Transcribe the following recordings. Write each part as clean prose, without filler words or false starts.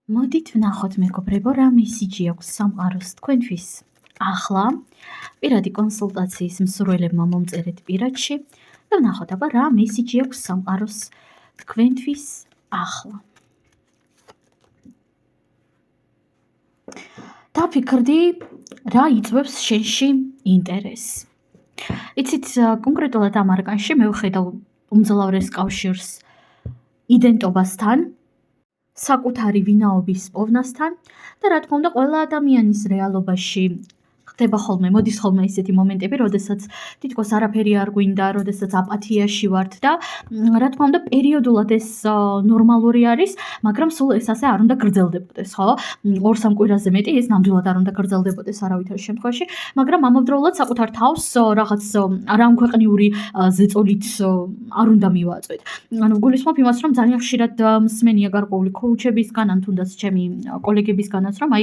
მოდით ვნახოთ მეგობრებო, რა მესიჯი აქვს სამყაროს თქვენთვის ახლა. პირადი კონსულტაციის მსურველებმა მომწერეთ პირადში და ვნახოთ აბა რა მესიჯი აქვს სამყაროს თქვენთვის ახლა. დაფიქრდი რა იწვევს შენში ინტერესს. იცით, კონკრეტულად ამ არკანში მე ვხედავ უმძლავრეს კავშირს იდენტობასთან, საკუთარი ვინაობის პოვნასთან და რა თქმა უნდა ყველა ადამიანის რეალობაში ხდება ხოლმე, მოდის ხოლმე ისეთი მომენტები, როდესაც თითქოს არაფერი არ გვინდა, როდესაც აპათიაში ვართ და რა თქმა უნდა პერიოდულად ეს ნორმალური არის, მაგრამ სულ ეს ასე არ უნდა გრძელდებოდეს, ხო? 2-3 კვირაზე მეტი ეს ნამდვილად არ უნდა გრძელდებოდეს არავითარ შემთხვევაში, მაგრამ ამავდროულად საკუთარ თავს რაღაც არამქვეყნიური ზეწოლით არ უნდა მივაწვეთ. ანუ გულისხმობ იმას, რომ ძალიან ხშირად მსმენია გარკვეული კოუჩებისგან, ან თუნდაც ჩემი კოლეგებისგანაც, რომ აი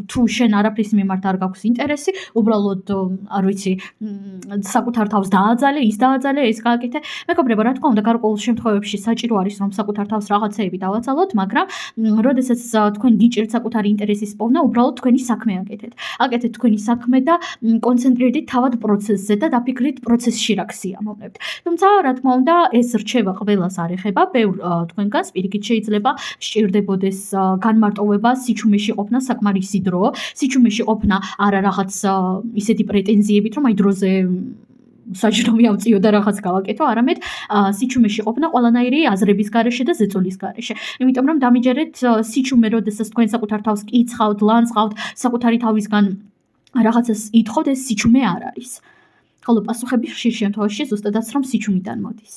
თუ შენ არაფრის მიმართ არ გაქვს ინტერესი, უბრალოდ არ ვიცი, საკუთარ თავს დააძალე, ის დააძალე, ეს გააკეთე. მეგობრებო, რა თქმა უნდა, გარკვეულ შემთხვევებში საჭირო არის, რომ საკუთარ თავს რაღაცეები დავაცალოთ, მაგრამ როდესაც თქვენ გიჭირთ საკუთარი ინტერესის პოვნა, უბრალოდ თქვენი საქმე აკეთეთ. აკეთეთ თქვენი საქმე და კონცენტრირდით თავად პროცესზე და დაფიქრდით პროცესში რა გსიამოვნებთ. თუმცა, რა თქმა უნდა, ეს რჩევა ყველას არ ეხება, ბევრ თქვენგანს პირიქით შეიძლება სჭირდებოდეს განმარტოვება, სიჩუმეში ყოფნა საკმარისი დრო, სიჩუმეში ყოფნა არა რაღაც ისეთი პრეტენზიებით, რომ აი დროზე საჯრომი ავწიო და რაღაც გავაკეთო, არამედ სიჩუმეში ყოფნა ყველანაირი აზრების გარეშე და ზეწოლის გარეშე. იმიტომ რომ დამიჯერეთ სიჩუმე, როდესაც თქვენ საკუთარ თავს კიცხავთ, ლანძღავთ, საკუთარი თავისგან რაღაცას ითხოვთ, ეს სიჩუმე არ არის. ხოლო პასუხები ხშირ შემთხვევაში ზუსტადაც რომ სიჩუმიდან მოდის.